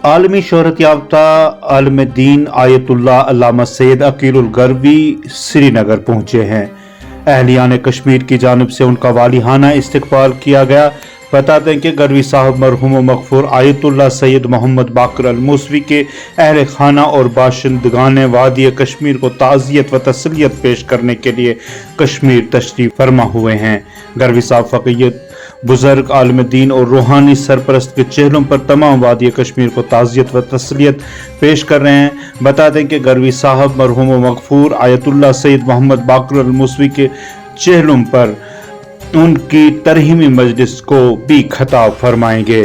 आलमी शोहरत याफ्ता आलिम दीन आयतुल्लाह अल्लामा सैयद अकीलुल गरवी श्रीनगर पहुंचे हैं। अहलियान कश्मीर की जानिब से उनका वालिहाना इस्तकबाल किया गया। बता दें कि गरवी साहब मरहूम मगफूर आयतुल्लाह सैयद मोहम्मद बाकर अल मूसवी के अहल खाना और बाशिंदगान वादी कश्मीर को ताज़ियत व तसलियत पेश करने के लिए कश्मीर तशरीफ फरमा हुए हैं। गरवी साहब फ़क़ीयत बुजुर्ग आलिम दीन और रूहानी सरपरस्त के चेहरों पर तमाम वादी कश्मीर को ताज़ियत व तसलियत पेश कर रहे हैं। बता दें कि गरवी साहब मरहूम मगफूर आयतुल्लाह सैयद मोहम्मद बाकर अल मूसवी के चेहरों पर उनकी तरहीमी मजलिस को भी खिताब फरमाएंगे।